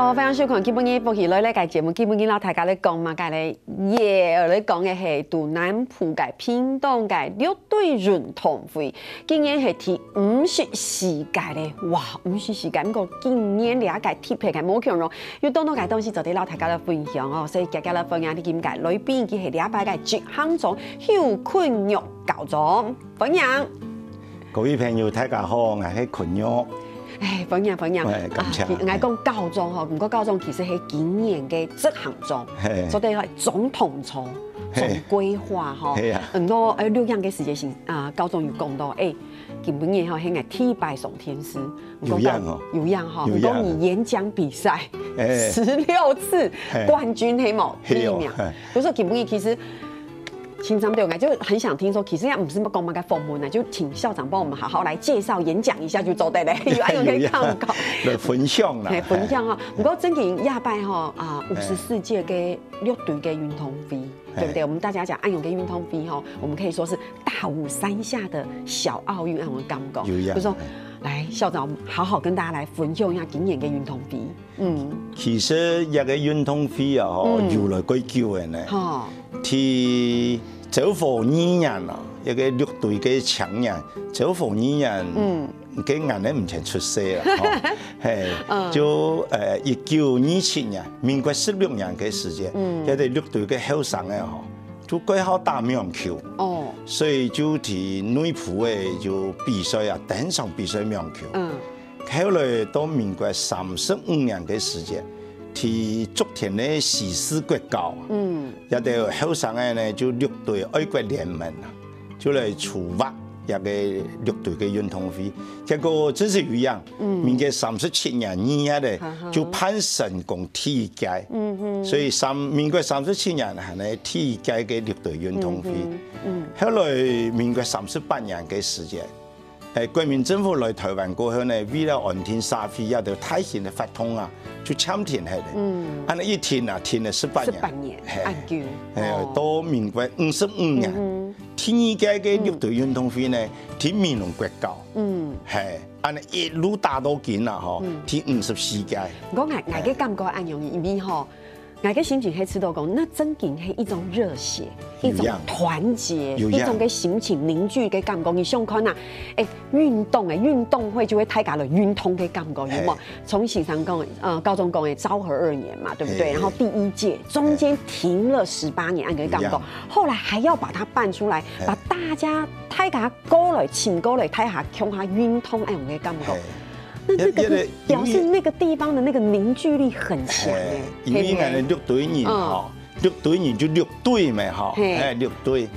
好，非常收看今本日播起来咧，个节目基本老大家咧讲嘛，个咧咧讲嘅系杜南浦嘅屏东嘅6队运动会，今年系第50世界咧，哇，50世界，不过今年俩个铁皮嘅冇強容，要多個東西就啲老大家咧分享哦，所以大家咧分享啲點解，裏邊佢係兩擺嘅直行總邱坤玉教總分享。各位朋友，大家好，我係坤玉。哎，分享。感謝。我講教宗吼，唔過教宗其實係今年嘅執行總，所以係總統錯、總規劃吼。很多6樣嘅事情教宗有講到，今年吼係個天拜送天師，有樣哦，有樣吼，唔講你演講比賽16次冠軍係冇第一名，就說今年其實。平常對我就很想聽說，其實也唔是乜講乜嘅訪問啊，就請校長幫我們好好來介紹演講一下就走得嘞，有可以看唔到？來分享啦，分享哈。不過真嘅亞拜哈54屆嘅6隊嘅運動會，對不對？我們大家講安永嘅運動會哈，我們可以說是大武山下的小奧運，我們感覺。就說，來校長好好跟大家來分享一下今年嘅運動會。其實一個運動會啊，由來幾久嘅呢？ที่เจ้าฝูนี้人啊，一個6隊嘅強人，เจ้าฝูนี้人，嘅人咧唔曾出世啦，係就1927年，民國16年嘅時間，一啲6隊嘅後生咧，就改好打網球，所以就喺內埔嘅就比賽啊，登上比賽網球，後來到民國35年嘅時間。ที่昨天咧誓師國教，一啲後生嘅呢就6隊愛國聯盟啊，就嚟籌劃一個6隊嘅運動會。結果真是一樣，民國37年2月咧就辦成功第一屆，所以民國37年係呢第一屆嘅6隊運動會。後來民國38年嘅時間。國民政府來台灣過後呢，為了安定社會，有條太險嘅法通啊，就簽停係咧。安尼一停啊，停了18年。按叫。到民國55年，第二屆嘅6隊運動會呢，喺美濃國教。係，安尼一路打到緊啦，嗬，第54屆。我嘅感覺按用因為嗬。我嘅心情係知道講，那真嘅係一種熱血，一種團結，一種嘅心情凝聚嘅感覺。你想看啊，運動會就會大家嚟運動嘅感覺，有冇？從時常講，高中講嘅昭和2年嘛，對不對？然後第一屆中間停了18年，按個感覺，後來還要把它辦出來，把大家大家過來請過來睇下，看下運動按樣嘅感覺。那這個表示那個地方的那個凝聚力很強誒。因為我哋6隊人哈，6隊人就6隊嘛哈，6隊。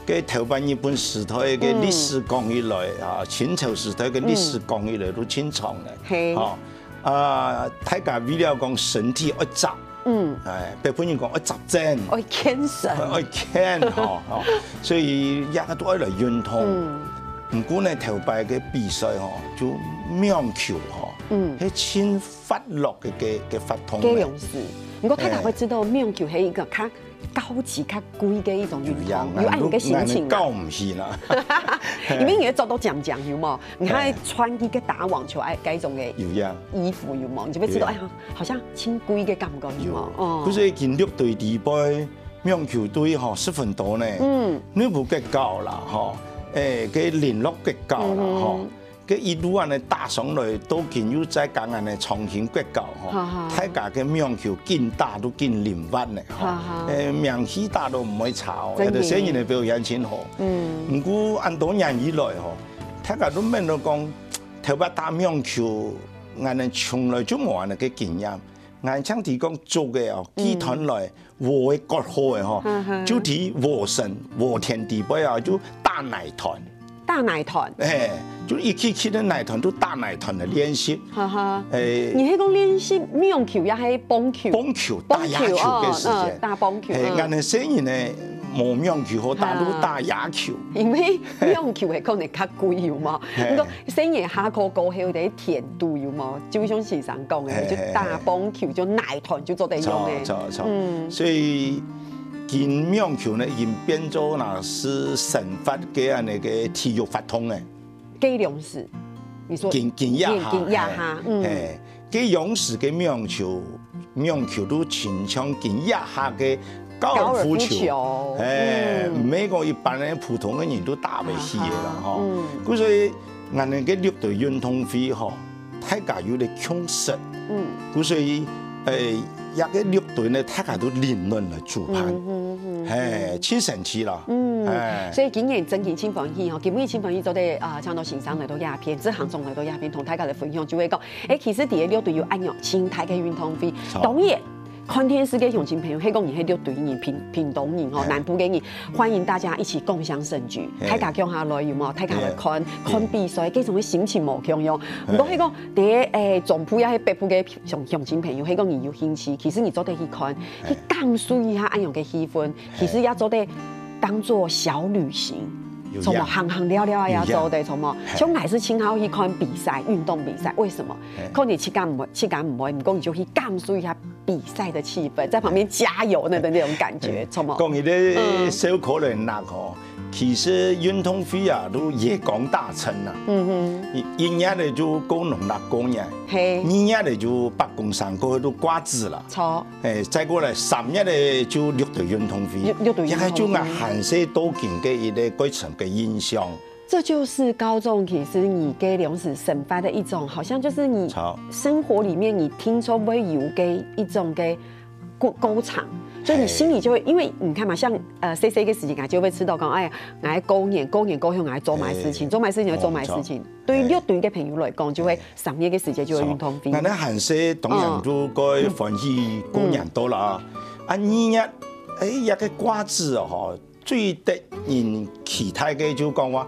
嘅頭版日本時代嘅歷史講起來啊，清朝時代嘅歷史講起來都清長嘅。大家為了講身體要雜，日本人講要雜正，要健身，要健所以一個都愛嚟運動。唔過呢頭擺嘅比賽就網球係千發落嘅發通。幾樣事，不過大家會知道網球係一個較高級、較貴嘅一種運動，有按你嘅心情。高唔係啦，因為你做到講有冇？你睇穿一個打網球嗰種嘅衣服有冇？你就會知道，哎呀，好像千貴嘅感覺有冇？哦，嗰啲見6隊地杯網球隊10分多呢，你冇計高啦，嘅聯絡國教啦，嘅一路安尼打上來，都見有在講安尼重慶國教，大家嘅網球勁打都勁靈活咧，名氣大都唔會差，有啲新人嘅表現真好。唔過按多年以來，大家都問到講，頭擺打網球，我哋從來就冇安尼嘅經驗。眼槍提講做嘅集團來和嘅國好嘅就提和神和田地杯就大奶團。大奶團，就一起的奶團都大奶團的練習。你係講練習網球也係棒球？棒球打野球嘅時間，打棒球。我哋雖然呢冇網球好打，都打野球。因為網球係可能較貴有冇？不過雖然下課過後啲甜度有冇？就像時常講嘅，就打棒球就奶團就做得用嘅。錯，所以。見網球呢，已經變咗嗱是神法嘅那個體育法通嘅。計量式，你說？見一下，佢勇士嘅苗球都前場見一下嘅高爾夫球，唔係講一般嘅普通嘅人都打唔起嘅啦，嗬。咁所以我哋嘅綠隊運動會嗬，大家有啲共識，咁所以一個綠隊呢，大家都聯論嚟主辦，超神奇啦。所以今年真係真歡喜嗬，今年真歡喜做啲唱到線上嚟到鴉片，即行中嚟到鴉片，同大家嚟分享，就會講，其實第個綠隊有按樣青台嘅運動會，當然。看電視嘅鄉親朋友，係講而係綠隊人、屏東人、南部嘅人，歡迎大家一起共襄盛舉。大家叫下來有冇？大家來看比賽，幾種嘅心情無共樣。唔過係講啲中部也係北部嘅鄉親朋友，係講而有興趣。其實你做得去看，去感受一下按樣嘅氣氛，其實也做得當做小旅行。從麼行聊聊呀，做的從麼，從還是親好去看比賽，運動比賽。為什麼？可能氣感唔會，唔過你就去感受一下比賽的氣氛，在旁邊加油那種感覺，從麼？講起啲小可能嗱嗬，其實運動會啊都夜港大城啊，一日嚟就高農立公園，二日嚟就北宮山嗰度瓜子啦，錯，再過嚟3日嚟就綠隊運動會，一個就我韓式多見嘅一個過程嘅印象。這就是高中其實你給糧食生發的一種，好像就是你生活裡面你聽說會有嘅一種嘅歌場。所以你心裡就會，因為你看嘛，像細細個時間，就會知道講，哎呀，我高年高向我做埋事情，做埋事情做埋事情。對於綠隊嘅朋友來講，就會3日嘅時間就會運動會。我哋韓式當然都該歡喜過年多啦。2日，一個瓜子哦，最得人期待嘅就講話，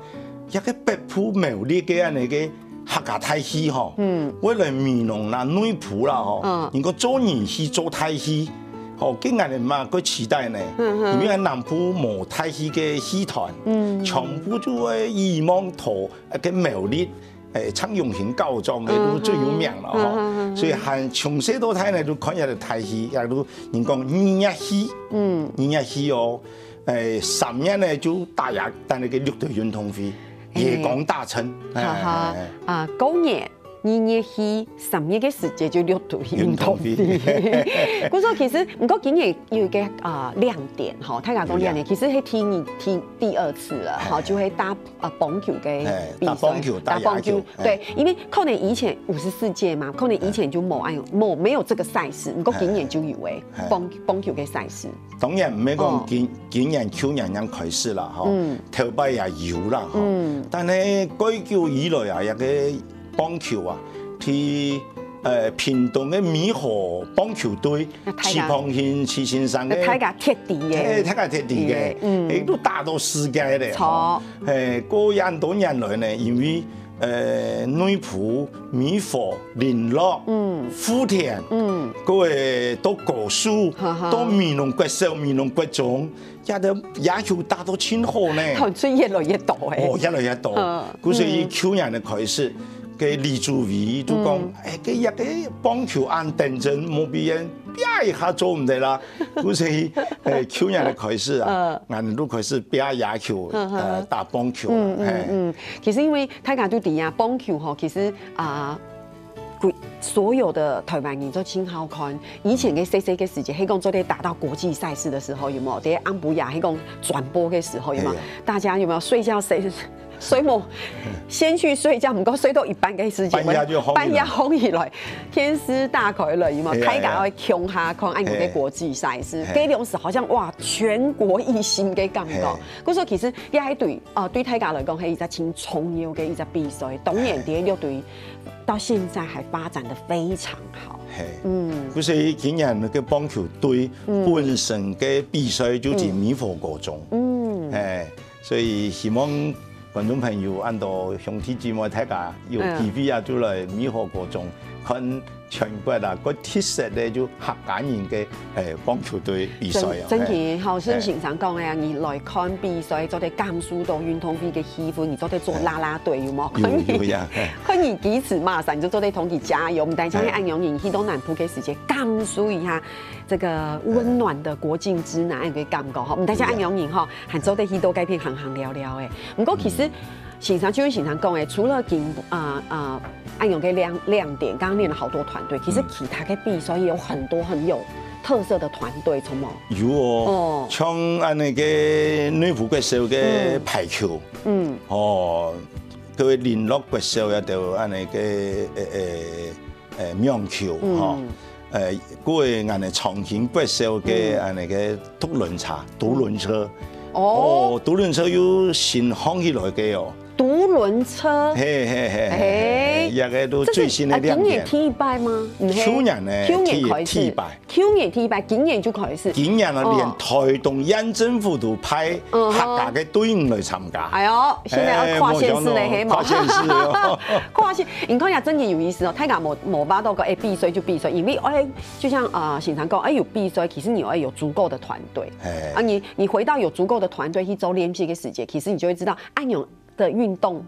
一個北部苗栗嘅人嘅客家大戲嗬，為來美濃啦、內埔啦嗬，如果做年戲做大戲。哦，今日嘛，個時代呢，因為南部冇太戲嘅戲團，全部都係以往圖一個苗栗唱用型高裝嘅都最有名啦，嗬。所以係從細到大呢，都看下嚟太戲，也都人講2日戲，2日戲哦，3日呢就大約但係個綠隊運動會，夜港大城，高年。2日戲3日嘅時間就綠隊運動會，咁所以其實唔過今年有一個亮點，嗬，大家講亮點，其實係聽第2次了，嗬，就係打棒球嘅比賽，打棒球，對，因為可能以前54屆嘛，可能以前就沒有這個賽事，唔過今年就有誒棒球嘅賽事。當然唔係講今年去年開始啦，嗬，頭擺也有啦，嗬，但係改叫以來啊，一個棒球啊，去屏東嘅美和棒球隊，池旁縣池先生嘅，大家貼地嘅，大家貼地嘅，亦都打到世界咧。錯，過廿多年來呢，因為內埔、美和、聯絡、富田，嗰個到果樹，到美濃國小、美濃國中，也要打到千號呢。所以越來越多誒。哦，越來越多。咁所以去年嘅開始。嘅李主委都講，佢一個棒球案定陣冇俾人啪一下做唔得啦，咁所以去年嘅開始啊，我哋都開始啪野球打棒球啦。其實因為大家都知啊，棒球嗬，其實所有的台灣人都挺好看。以前嘅細細嘅時節，係講做啲打到國際賽事嘅時候，有冇？啲安布亞係講轉播嘅時候，有冇？大家有冇睡覺睡冇先去睡覺，唔夠睡到一半嘅時間，半夜紅起來，天絲大開了，有冇？大家去強下看按個嘅國際賽事，嗰種時好像哇全國一心嘅感覺。嗰時候其實也係對大家來講係一隻挺重要嘅一隻比賽。當然啲綠隊到現在還發展得非常好。嗰時今年嘅棒球隊本身嘅比賽就是美和國中，所以希望觀眾朋友按到兄弟姊妹睇下，有 TV 啊，就嚟美和國中看全國啊，個特色咧就客家人嘅棒球隊比賽啊。真係好似先生講嘅，你來看比賽，做啲感受到運動會嘅氣氛，你做啲做啦啦隊有冇？有呀。可以彼此馬上就做啲同佢加油，唔但將啲按樣人去到南部嘅時間感受一下這個溫暖的國境之南嘅感覺，嗬，唔但將按樣人嗬，還做啲去到改變行聊聊誒。唔過其實欣赏就是欣赏讲诶，除了安永嘅亮点，刚刚练了好多团队，其实其他嘅比赛也有很多很有特色的团队，从冇？有哦，像安那个女仆国手嘅排球，各位联络国手也就安那个网球哈，各位安那长青国手嘅安那个独轮车，独轮车有新行起来嘅哦。独轮车，嘿，一个都最新的亮点。今年T100吗？去年呢，T100，去年T100，今年就開始。今年啊，連台東縣政府都派客家嘅隊伍來參加。哎呦，現在要跨縣市嘞，嘿嘛？跨縣市哦，跨縣，你看下真嘅有意思哦。大家冇巴到個比賽就比賽，因為就像經常講，有比賽，其實你有足夠的團隊。你回到有足夠的團隊去做練習嘅時節，其實你就會知道安永的運動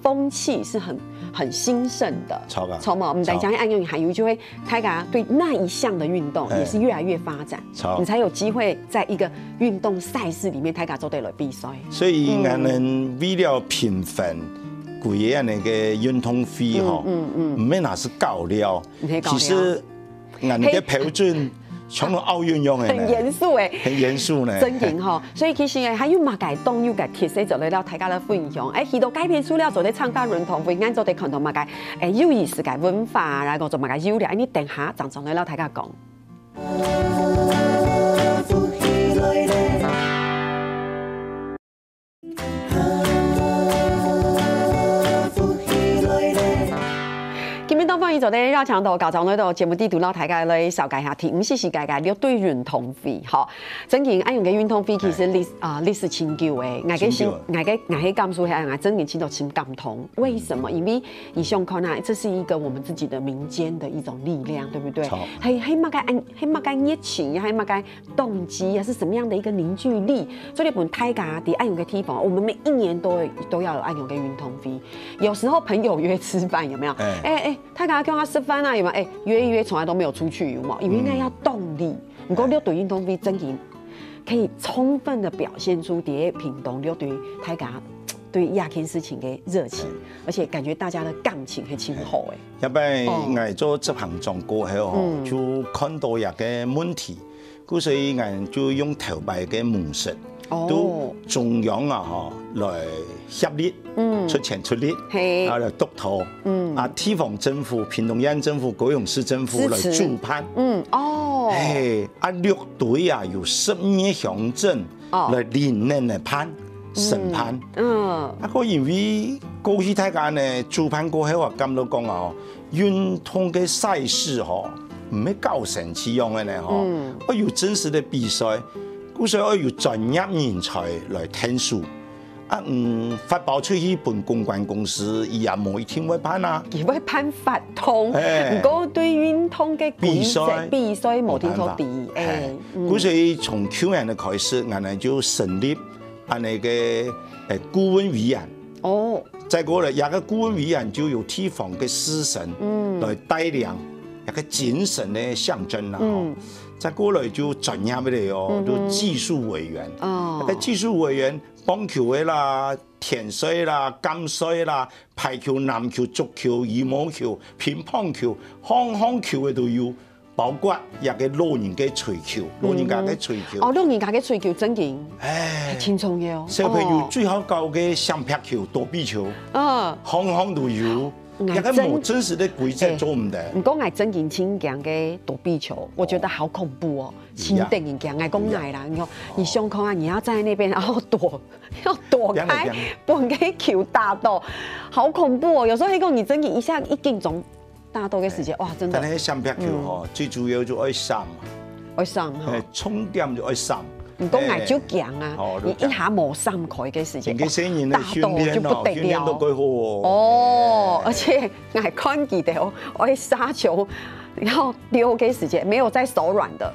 風氣是很興盛的，超嘛，我們在講安永還有就會大家對那一項的運動也是越來越發展，你才有機會在一個運動賽事裡面大家做對來比賽。所以我們為了評分，貴嘅那個運動會吼，唔係那是高了，其實我們嘅標準。像奧運樣嘅，很嚴肅誒，很嚴肅呢，真型吼。所以其實還有嘛改動，有改貼寫做嚟了大家嘅分享。去到改編書了，做啲參加論壇會，啱做啲看到嘛改有意思嘅文化，然後做嘛改有料，你等下陣嚟了大家講。當然就咧要強到教長呢度節目啲讀到大家咧小解下題，唔是世界嘅了對運動會，嗬。真嘅安永嘅運動會其實歷史悠久嘅，我嘅感受係我真嘅聽到真感動。為什麼？因為你想看啊，這是一個我們自己的民間的一種力量，對不對？係乜嘅熱情呀，係乜嘅動機呀，是什麼樣的一個凝聚力？所以本大家啲安永嘅地方，我們每一年都要有安永嘅運動會。有時候朋友約吃飯，有沒有？大家叫他吃飯啊，有冇？約一約，從來都沒有出去，有冇？因為應該要動力。如果你對運動會真嘅可以充分的表現出啲屏東你對大家對亞件事情嘅熱情，而且感覺大家的感情係親厚誒。因為我做執行長過後，就看到一個問題，所以我就用投幣嘅模式。都中央啊，來協力，出錢出力，啊來督導，地方政府、屏東縣政府、高雄市政府來主辦，綠隊啊有12鄉鎮來連任來判審判，個因為過去大家呢主辦過後啊，咁都講啊，運動嘅賽事嗬，唔係高神似樣嘅呢嗬，我有真實嘅比賽。所以我要專業人才來聽書，發包出去本公關公司，伊也冇一天會判啊，佢會判法通，不過對運動嘅比賽冇聽到啲，所以從去年的開始，我哋就成立那個顧問委員，再過來一個顧問委員就有地方嘅師神來帶領一個精神嘅象徵啦。再過來就專業嘅哦，就技術委員。個技術委員，棒球嘅啦、田賽啦、橄賽啦、排球、籃球、足球、羽毛球、乒乓球、項球嘅都有，包括一個老人嘅槌球，老人家嘅槌球。老人家嘅槌球真勁，係重要。小朋友最好教嘅相撲球、躲避球，項都有。一個冇真實的規則做唔得。唔講係真件輕強嘅躲避球，我覺得好恐怖哦。輕定人強，係講矮啦。你胸口啊，你要站在那邊，然後要躲開，不然給球打到，好恐怖哦。有時候你講你真件一下一擊中打到嘅時間，哇，真的。但係相撲球嗬，最主要就愛閃，愛閃嚇，重點就愛閃。唔講係就強啊，你一下冇閃開嘅時間，打到就不得了。而且我係看見到我係殺球，然後丟嘅時間沒有再手軟的，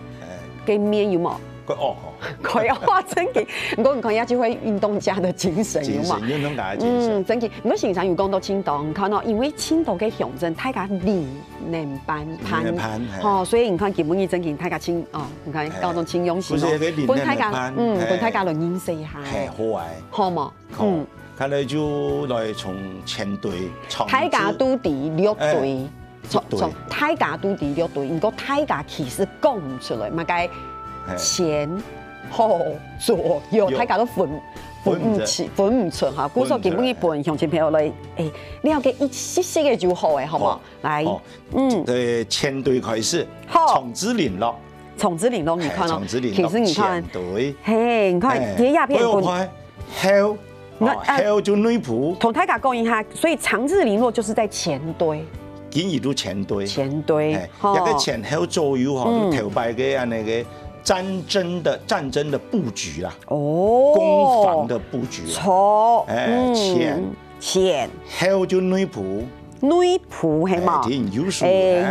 嘅面有冇？佢哇真嘅，唔講而家就會運動家的精神有嘛？運動家的精神。真嘅，唔過現場有講到青島，看到因為青島嘅鄉鎮大家連年班攀，所以你看基本上真嘅大家青你看高中青勇士，本大家本大家來認識下，好啊，好嘛，看来就来从前队，大家都伫六队，从大家都伫六队，不过大家其实讲唔出来，嘛该前后左右，大家都分唔出哈。古说基本一分向前朋友来，了解一些些嘅就好诶，好不好？来，前队开始，从子领咯。从子领咯，你看哦，其实你看，嘿，你看这鸦片后后就女仆，同大家讲一下，所以长治零落就是在前堆，竟然都前堆，一个前后左右哈，都头摆嘅安那个战争的布局啦，攻防的布局，错，前后就女仆。女仆係嘛？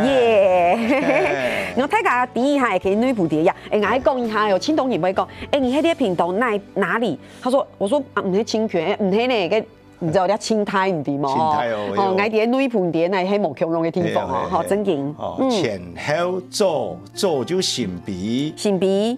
耶！我睇下第一下可以女仆第一，我講一下，有青東也會講，你喺啲頻道哪裡？他說，我說啊，唔係清泉，唔係呢個。唔知有啲青苔唔掂嘛？哦，矮啲女盤啲係冇強用嘅地方哦，好真勁。前後左就神秘，入邊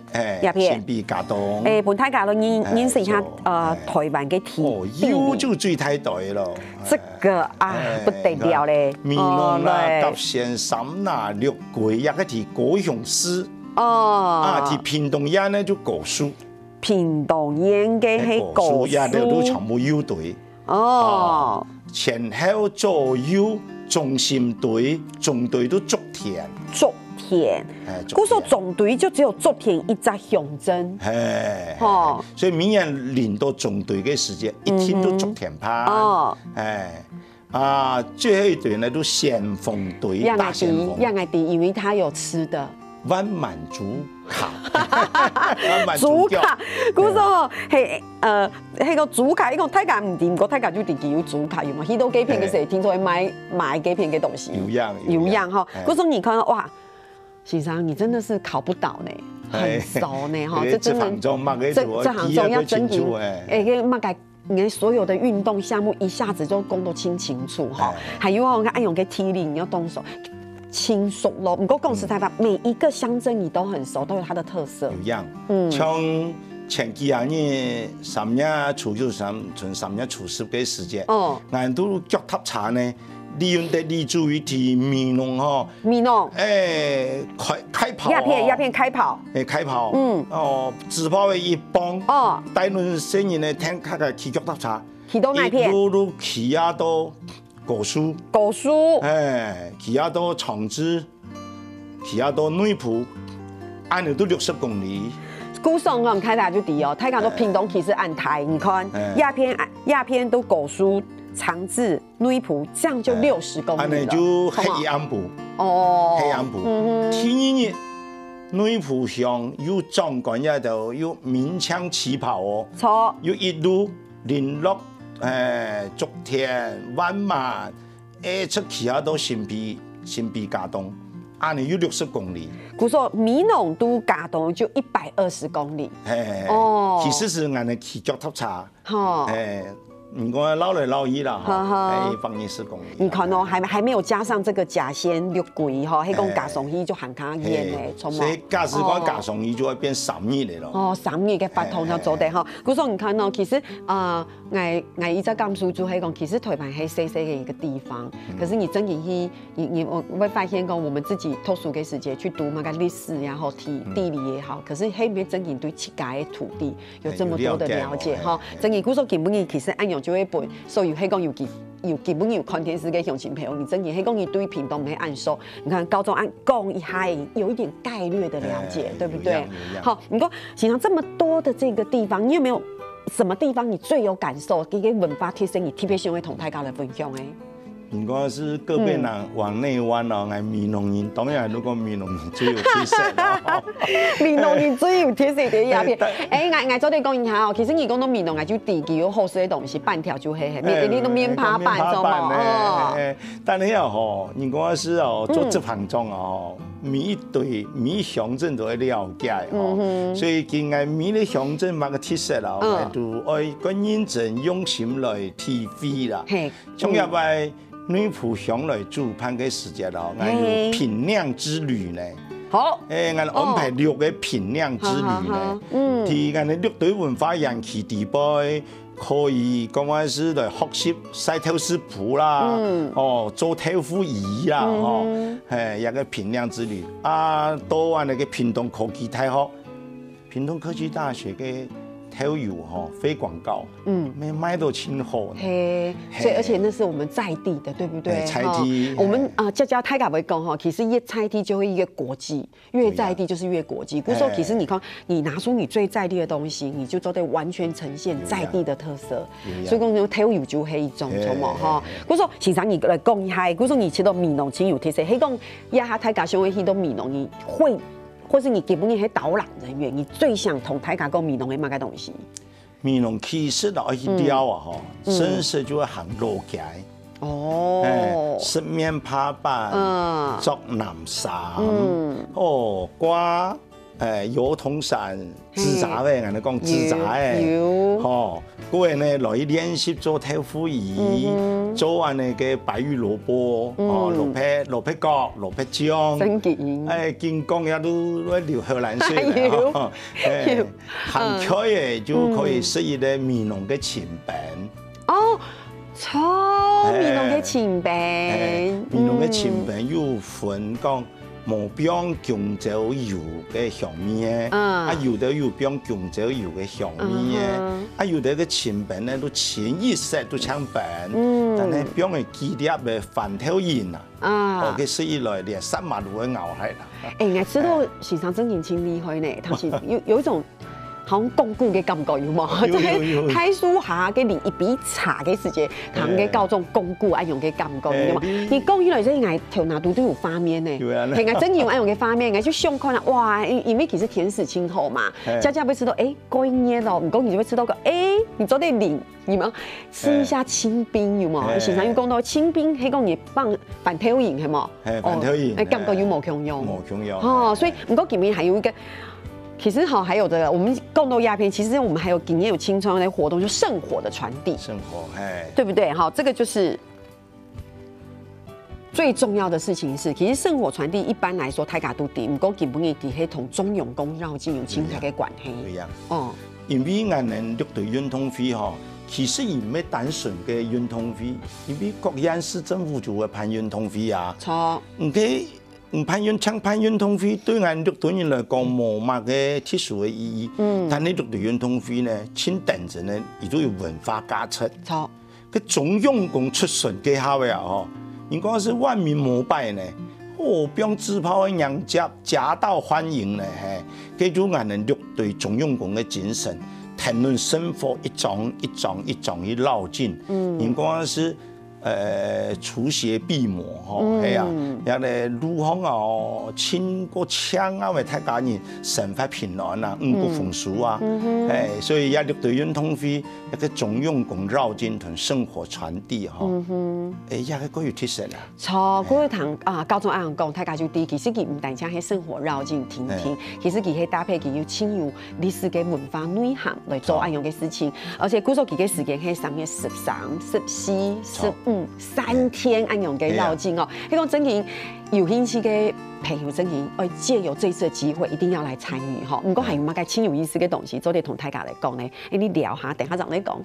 神秘家當。本大家都認識一下台灣嘅地。有就最太對咯。這個啊不得了咧。美濃啦、搭線三啦、六桂一個係高雄市。係屏東縣呢就高書。屏東縣嘅係高書。也都全部優隊。前後左右中心隊、總隊都足田，古說總隊就只有足田一隻象徵，所以明年領到總隊嘅時間，一天都足田派，最後一隊呢都先鋒隊，大先鋒，讓愛迪，因為他有吃的。灣滿足卡，主卡，古說係個主卡，呢個大家唔掂，個大家就自己有主卡，有嘛？好多幾片嘅時候，聽說買幾片嘅東西，有樣哈。古說你看哇，先生你真的是考不倒呢，很熟呢哈，這行中要真嘅，你所有的運動項目一下子就講到清楚哈，還有我按用嘅體力你要動手。清熟咯，不過講實在話，每一個鄉鎮你都很熟，都有它的特色。有樣，像前幾年3月初九3月初10嘅時間，俺都腳踏車呢，利用得你注意啲美濃嗬，開跑，鴉片開跑，開跑，自跑嘅一幫，大輪聲音呢，聽佢嘅騎腳踏車，一路騎啊到。高書，騎下到長治，騎下到女僕，按都60公里。古上我們開大就低哦，睇下到屏東其實按台，你看鴉片都高書、長治、女僕，這樣就60公里了。按就黑暗部，黑暗部。第二日女僕上有壯觀一度，有鳴槍起跑哦，錯，有一路聯絡。竹田、灣滿，出騎下到神秘家東，按你有60公里。佢說美濃都家東就120公里。其實是按你騎腳踏車。唔講繞來繞去啦，120公里。你看哦，還沒有加上這個甲仙六軌哈，迄個加上去就行卡遠誒，所以駕駛官加上去就會變3日嚟咯。3日嘅發通就做得哈。古說你看哦，其實我一直甘肅就係講，其實台灣係細細嘅一個地方，可是你真嘅去，你會發現講，我們自己特殊嘅時間去讀那個歷史也好，地理也好，可是係咪真嘅對自家嘅土地有這麼多的了解哈？真嘅古說基本嘅其實按樣。就一本，所以係講有基本有看電視嘅鄉親朋友，你真嘅係講你對屏東唔係按熟，你看高中按講一下，有一點概略的了解，對不對？好，你講形成這麼多的這個地方，你有沒有什麼地方你最有感受？這個文化特色你特別想會同大家來分享誒？如果是個別人往內灣哦，係美濃人，當然如果美濃人最有特色啦。美濃人最有特色嘅鴉片，我早啲講一下哦。其實你講到美濃，就地基有好食嘅東西，半條就黑黑，你都棉ผ้板咗嘛。但係哦，如果是哦做執行中哦，每一隊每一鄉鎮都會了解哦，所以見係每個鄉鎮某個特色啦，我都愛個認真用心來體會啦。從入嚟。女僕上來主辦嘅時間咯，我有品釀之旅呢。好，我安排6個品釀之旅呢。第我哋6隊文化園區地杯，可以講話是來學習曬透視譜啦，做透膚儀啦，一個評量之旅。啊，到完那個屏東科技大學，屏東科技大學嘅透油非廣告，沒賣到清好。嘿，所以而且那是我們在地的，對不對？在地，我們家太敢會講其實越在地就會越國際，越在地就是越國際。古時候其實你看，你拿出你最在地的東西，你就都得完全呈現在地的特色。所以講透油就係一種什麼哈？古時候先生你來講一下，古時候你去到美濃清油特色，迄講一下太敢想會去到美濃，你會。或是你基本你係導覽人員，你最想同大家講美濃嘅乜嘅東西？美濃其實到一條啊，甚至就會行路街。哦，四面爬板，作南山，掛油桐山自宅嘅，人哋講自宅嘅，嗰個呢來練習做透膚儀，做完呢個白玉蘿蔔，蘿蔔角、蘿蔔醬，見工也都流口水嘅，行開嘅就可以適應咧美濃嘅前餅。哦，錯，美濃嘅前餅，美濃嘅前餅有分講。冇標姜椒油嘅香味有的有標姜椒油嘅香味有的個前餅咧都清一色都搶餅，但係標嘅基碟嘅飯條鹽佢食起來連三馬都會咬係啦。我知道時常真勁厲害呢，他是有一種。好像講古嘅感覺有冇？即係睇書下嘅連一筆茶嘅時間，談嘅教種講古愛用嘅感覺有冇？你講起來即係嗌條哪度都有畫面呢，係嗌真有愛用嘅畫面，嗌就想看啦，哇！因為其實甜食清口嘛，家家會吃到過一年咯，唔講你就會吃到個你做啲零，有冇？吃一下清冰有冇？時常要講到清冰，係講你放飯條鹽係冇？飯條鹽，感覺有冇強用？冇強用。所以唔過裡面還有一個。其實還有我們講到鴉片，其實我們還有今年有青創的活動，就聖火的傳遞，聖火，對不對？這個就是最重要的事情是，其實聖火傳遞一般來說，大家都知，不過基本嘅係同中庸公繞境有親切嘅關係。對呀，因為我們綠隊運動會其實唔係單純嘅運動會，因為各縣市政府就會辦運動會啊。錯，攀運動會對我綠隊人來講冇乜嘅特殊嘅意義，但係綠隊運動會呢，前陣子呢，亦都有文化價值。錯，佢中庸公出巡嘅下位應該是萬民膜拜呢，標自炮嘅人夾道歡迎呢，係，叫做我哋綠隊中庸公嘅精神，談論生活一種一種一種一繞進，應該是。除邪避魔係啊，有咧路行清過槍為大家人生活平安啊，五穀豐收啊，所以也綠隊運動會一個中庸公繞境同生活傳遞也個有特色啦。錯，嗰個同高中阿人講，大家就啲其實佢唔單止係生活繞境聽聽，其實佢係搭配佢有親有歷史嘅文化內涵來做一樣嘅事情，而且古時候佢嘅時間係3月13、14、15。3天安樣嘅繞境希望真係有興趣嘅朋友真係借由這次嘅機會，一定要來參與唔過係乜嘅親有意思嘅東西，早啲同大家嚟講呢，你聊下，等下就嚟講。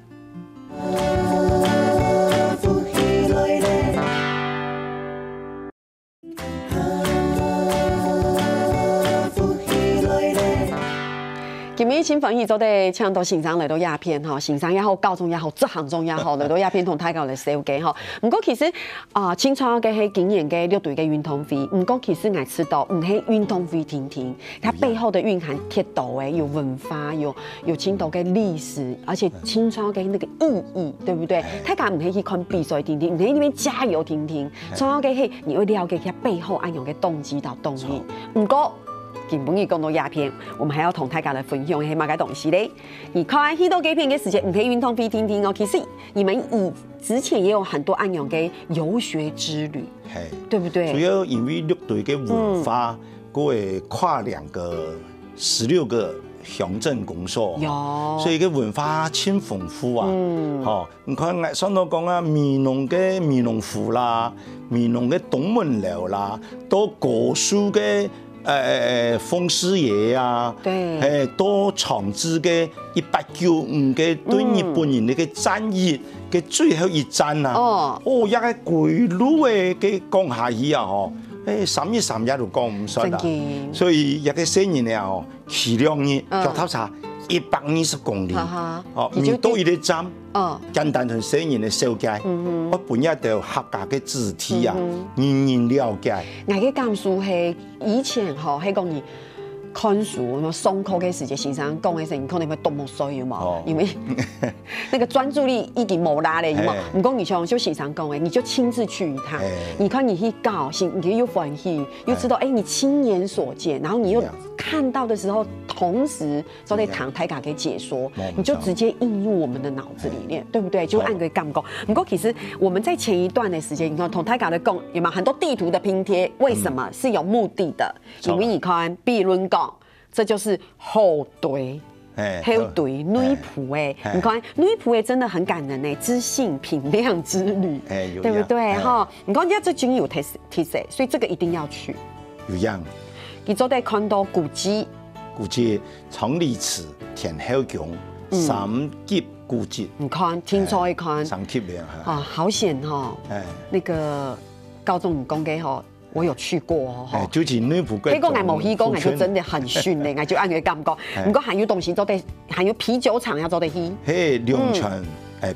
今日請朋友做啲請到現場嚟到鴉片現場也好，高中也好，執行中也好，嚟到鴉片同大家嚟小嘅唔過其實青創嘅係經驗嘅綠隊嘅運動會，唔過其實我知道唔係運動會聽聽，它背後的蘊含鐵道嘅有文化，有青島嘅歷史，而且青創嘅那個意義，對不對？大家唔係去看比賽聽聽，唔係呢邊加油聽聽，重要嘅係你會了解佢背後安樣嘅動機到動力，唔過。根本要講到鴉片，我們還要同大家來分享係乜嘅東西咧？你看去到鴉片嘅時間，唔係運動會聽聽其實你們之前也有很多安樣嘅遊學之旅，對不對？主要因為綠隊嘅文化，佢會跨2個16個鄉鎮公所，所以個文化真豐富啊！你看我上到講啊，美濃嘅美濃湖啦，美濃嘅東門樓啦，到果樹嘅。冯师爷啊，对，到長治嘅1895嘅對日本人嘅戰役嘅最後一戰啊，一個鬼路嘅講下去啊，3日3夜都講唔出啦，所以一個少年咧去2日腳踏車120公里，唔到一個站，簡單同少年嘅小解，我本日就客家嘅字體啊，人人了解。我嘅感受係以前係講你看書，上課嘅時節，先生講嘅時候，你可能會讀冇衰有冇？因為那個專注力已經冇啦咧，有冇？唔講你像就先生講嘅，你就親自去一趟，你看你去高興，你又歡喜，又知道你親眼所見，然後你又看到的時候，同時就在談大家嘅解說，你就直接映入我們的腦子裡面，對不對？就按個感覺。不過其實我們在前一段的時間，你看同大家的講，有冇很多地圖的拼貼？為什麼是有目的的？因為你看，比如講。這就是後隊，後隊女僕哎，你看女僕哎真的很感人哎，知性品亮之旅，對不對哈？你看這真有特色，所以這個一定要去。有樣，你就得看到古蹟，長理祠、天後宮、三級古蹟。你看，聽說一看，三級的啊，好險哈！那個高中講嘅哈。我有去過哦，就是女僕嘅。嗰個我冇去過，我就真的很訓練，我就按佢感覺。唔過還有東西做得，還有啤酒廠要做得去。龍泉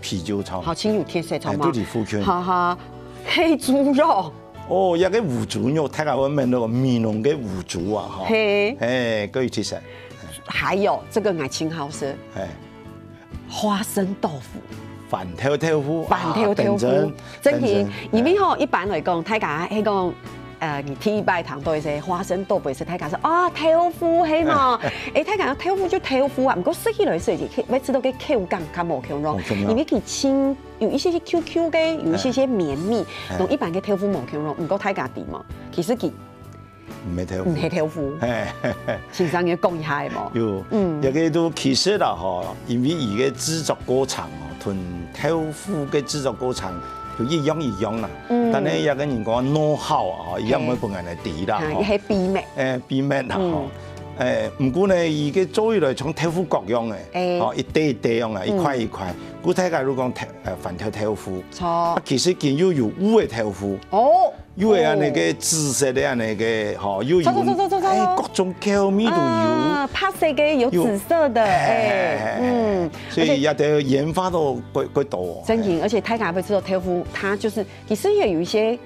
啤酒廠。好，親有特色，好嘛？都係福建。哈哈，黑豬肉。哦，一個烏豬肉，睇下我們那個米濃嘅烏豬啊，哈。嗰有特色。還有這個我清好食。花生豆腐。飯條豆腐，真係，因為吼一般來講，大家係講你第一拜堂都係食花生豆腐，是大家說啊豆腐係嘛？大家豆腐就豆腐啊，唔過食起來時候，要知道個口感較冇口肉，因為佢輕有一些 QQ 嘅，有一些綿密，同一般嘅豆腐冇口肉，唔過大家點嘛？其實佢唔係豆腐，先生要講一下冇？有，一個都其實啦嗬，因為而家製作過程。同豆腐嘅製作過程就一樣啦，但係有個人講know how啊，而家唔會幫人嚟抵啦，係秘密，秘密啊，唔過呢，而家做起來從豆腐各樣嘅，一堆一堆樣啊，一塊一塊，古大家都講飯條豆腐，錯，其實見有烏嘅豆腐，有係啊，那個紫色的啊，那個嗬，有各種口味都有，白色嘅有紫色的，所以也得研發到幾多。真嘅，而且大家會知道豆腐，它就是其實也有一些，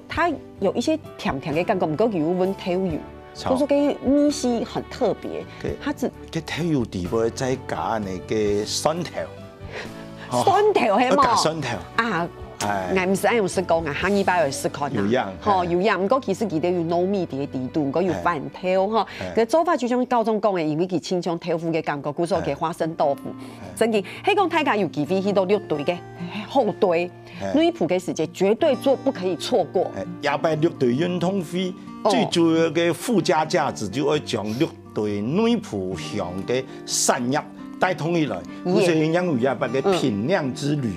它有一些甜甜嘅感覺，唔過有溫豆油，就說嘅米絲很特別，它只嘅豆油底部再加那個蒜頭，蒜頭係嘛？加蒜頭啊。我唔是按用食講，我下禮拜去試看啦。有樣，唔過其實佢哋有糯米啲地度，唔過有飯條哈。佢做法就像高中講嘅，因為佢清像豆腐嘅感覺，故所嘅花生豆腐。真嘅，香港大家有機會去到6隊嘅後隊，女僕嘅時間絕對不可以錯過。廿86隊運動會最主要嘅附加價值就係將6隊女僕向嘅產業帶通起來，故所以讓廿8嘅品亮之旅。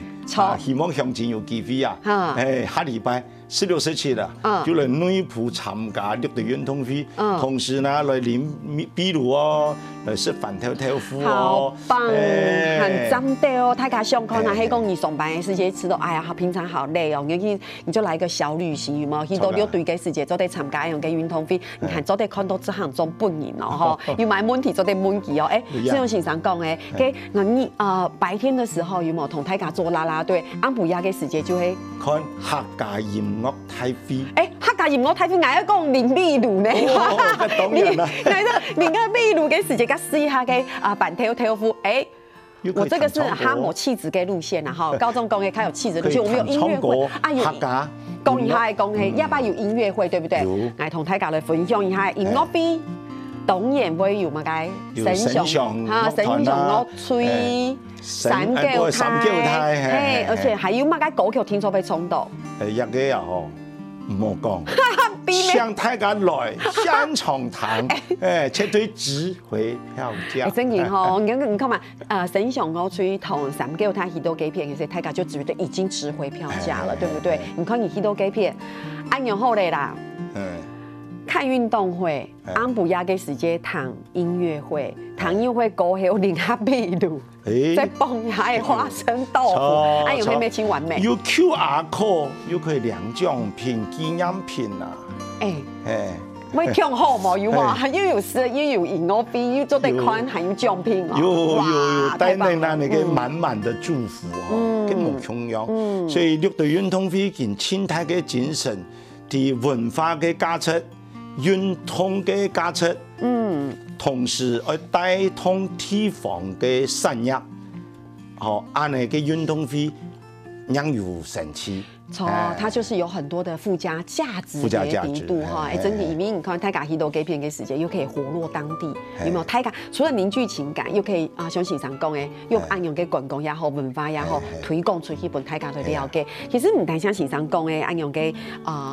希望向前有機會啊！下禮拜16、17啦，就來女僕參加6隊運動會，同時呢來練秘魯哦，來食飯條豆腐哦，好棒，很讚的哦！大家想看啊，喺講你上班嘅時間，知道哎呀，平常好累哦，你就來個小旅行，有冇？去到6隊嘅時間，就得參加一樣嘅運動會，你看就得看到這行中本人咯，嗬，有冇問題就得問佢哦。這樣先生講嘅，嘅你白天嘅時候有冇同大家做啦啦隊？啱補夜嘅時間就係看客家音樂大會。客家音樂大會，我一講練秘魯呢。當然啦。練個秘魯嘅時間，加試下嘅板條豆腐。我這個是哈某氣質嘅路線啦，哈。高中講嘅佢有氣質路線，我們有音樂會有客家。講一下，要不要有音樂會，對不對？我同大家來分享一下音樂會。當然會有乜嘅神祥樂吹。三腳台，而且還有乜嘅歌曲聽說被衝到。一個啊嗬，唔好講，向大家來現場談，絕對值回票價。真嘅嗬，你看嘛，神祥樂吹同三腳台去到幾片，其實大家就絕對已經值回票價了，對不對？你看你去到幾片，安樣好嘞啦。看运动会，安补亚给时间谈音乐会，谈音乐会过后另下秘鲁，再蹦下的花生豆腐，哎，有没有请完美？有 QR code， 又可以两奖品、纪念品啊！咪强好冇有嘛？又有食又有饮哦，比又做得款还有奖品哦。有，带领咱那个满满的祝福哦，跟冇强样。所以六队运动会跟青态嘅精神，啲文化嘅价值、运动嘅价值，同时要带动地方嘅产业，好，安尼嘅运动会让有神奇。它就是有很多的附加价值的度哈，整体里面你看泰嘎希多给片给时间，又可以活络当地，有没有？泰嘎除了凝聚情感，又可以像时常讲诶，又按用给观光也好，文化也好，推广出去本泰嘎的了解。其实唔单像时常讲诶，按用给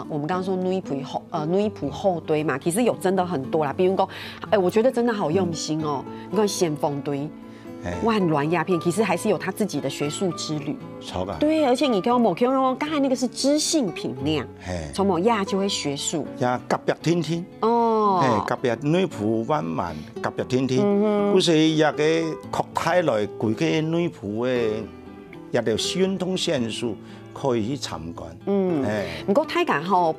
我们刚刚说女仆后堆嘛，其实有真的很多啦，比如讲，我觉得真的好用心哦，你看先锋堆。万峦鸦片其实还是有他自己的学术之旅，对，而且你看某 Q 哦，刚才那个是知性品酿，从某亚就会学术，呀，甲别天天哦，甲别女仆万万，甲别天天，故是也个扩大来规个女仆的，也条运动线数。可以去参观。不过泰嘎吼，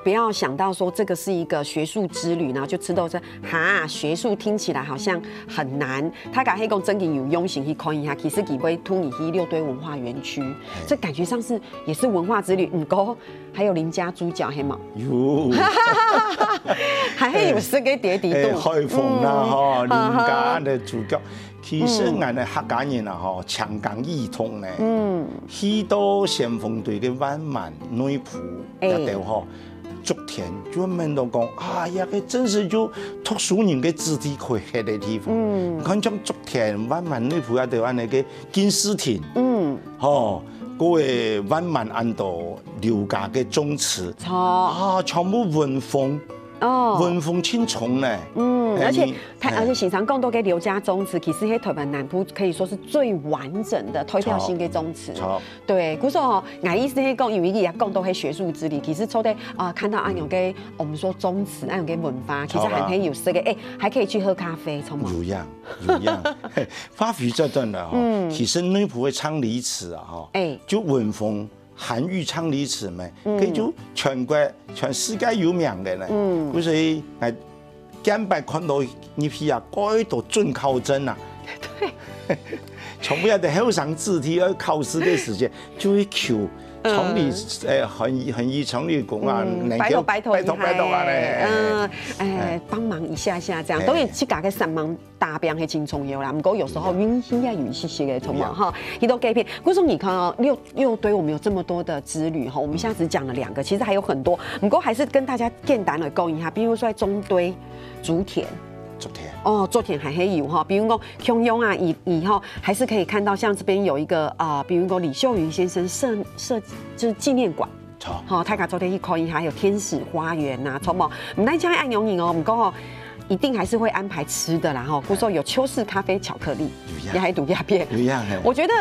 不要想到说这个是一个学术之旅，然后就吃到这哈学术听起来好像很难。泰嘎黑公真的有用心去看一下，其实佢会突你去六堆文化园区，这感觉上是也是文化之旅。过还有邻家猪脚黑毛，有，还有四个叠底度，开封啦哈，邻家的猪脚。其实俺的客家人啊，吼，强강义通呢，许多先锋队的万满女仆一条吼，竹田专门都讲啊，呀个真是就特殊人嘅子弟可以去的地方。你看像竹田万满女仆一条安那个金丝田，吼，嗰个万满安道刘家嘅宗祠，啊，全部文风。文风青重呢，而且时常讲到嘅刘家宗祠，其实喺台湾南部可以说是最完整的推票性嘅宗祠。对，故说哦，我意思係讲，因为也讲到喺学术之旅，其实抽的看到安样嘅我们说宗祠，安样嘅文化，其实还可以有这个还可以去喝咖啡，有样。发挥这段的哈，其实女仆会唱离词啊哈，就文风。韩愈唱离词嘛，佢就全世界有名嘅咧。所以係近排看到呢批啊，改到准考證啊。對，從每日嘅後生字體去考試嘅時間，就會求從你很易從你講啊，拜託啊咧，幫忙一下這樣，當然自家嘅三忙大病係真重要啦。不過有時候運氣也有一些嘅重要哈。一到改片，觀眾你看哦，六堆我們有這麼多的之旅哈，我們現在只講了2個，其實還有很多。不過還是跟大家簡單的講一下，比如說在中堆、竹田。竹田還可以有哈，比如說雄庸啊，以後還是可以看到，像這邊有一個比如說李秀雲先生設就是紀念館，好，大家昨天去看一下，還有天使花園呐，錯冇？唔單止按用癮哦，唔過一定還是會安排吃的啦哈，比如說有秋式咖啡、巧克力，也還有毒鴉片，我覺得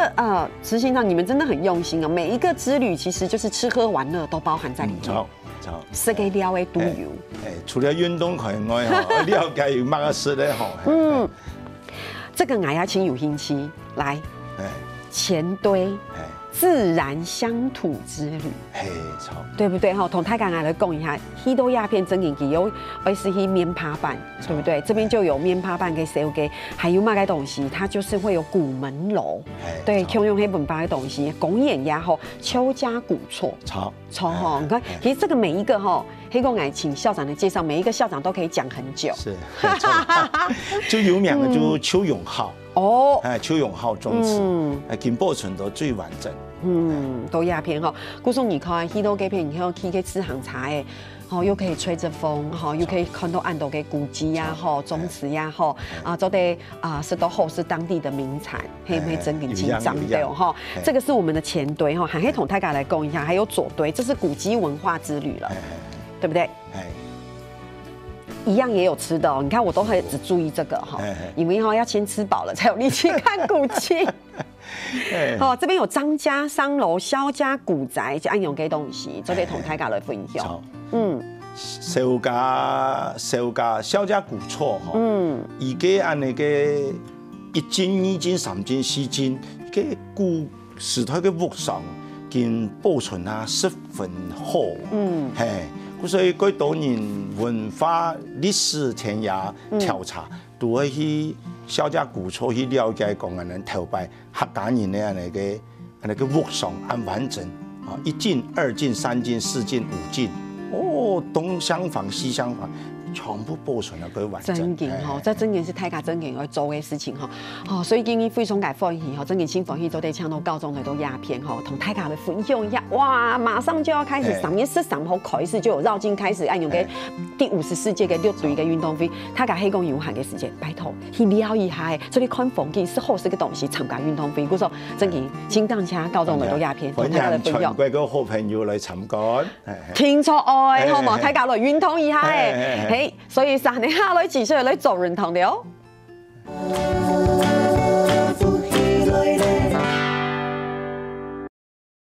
執行長你們真的很用心啊，每一個之旅其實就是吃喝玩樂都包含在裡面。食嘅料嘅都有。除了運動以外，了解有乜嘢事咧？這個我也請有興趣來前堆自然鄉土之旅，對不對？同大家來講一下，許多鴉片真嘅有，而是去棉趴板，對不對？這邊就有棉趴板嘅小嘅，還有乜嘅東西？它就是會有古門樓，對，共用黑文化嘅東西，公園也好，邱家古厝，哈，你看，其實這個每一個哈，黑公愛請校長的介紹，每一個校長都可以講很久。是，最有名嘅就邱永浩。邱永浩宗祠，跟保存到最完整。都鴉片哈，古松你看，許多嘅片以後去吃行茶誒，又可以吹着風，又可以看到安多嘅古蹟呀，宗祠呀，做的是都後是當地的名產，會真嘅緊張的哈。這個是我們的前堆哈，還可以同大家來講一下，還有左堆，這是古蹟文化之旅了，對不對？一樣也有吃的哦，你看我都會只注意這個哈，因為要先吃飽了才有力氣看古蹟。這邊有張家商樓、蕭家古宅，就按用嘅東西，就可以同大家來分享。小家古厝吼，伊个安尼个1斤、2斤、3斤、4斤，个古时代个木上，跟保存啊十分好，嘿，所以佢多年文化历史田野调查，都会去小家古厝去了解讲安尼头摆客家人的安尼个木上按完整啊，1斤、2斤、3斤、4斤、5斤。哦，东厢房、西厢房，全部保存了个完整。真件吼，这真件是大家真件要做嘅事情吼。哦，所以今日非常介欢喜吼，真件新欢喜都得抢到高中的都鸦片吼，同大家来分享一下。哇，马上就要开始3月13号开始就有绕境开始，按用嘅第54届嘅6队嘅运动会，大家希望有限嘅时间，拜托去了一下，所以看风景是好事嘅东西，参加运动会。我说真件，请当请高中的都鸦片，同大家来分享。全国嘅好朋友来参加，聽錯愛好冇？大家來運動一下誒，所以3年下來繼續來做運動了。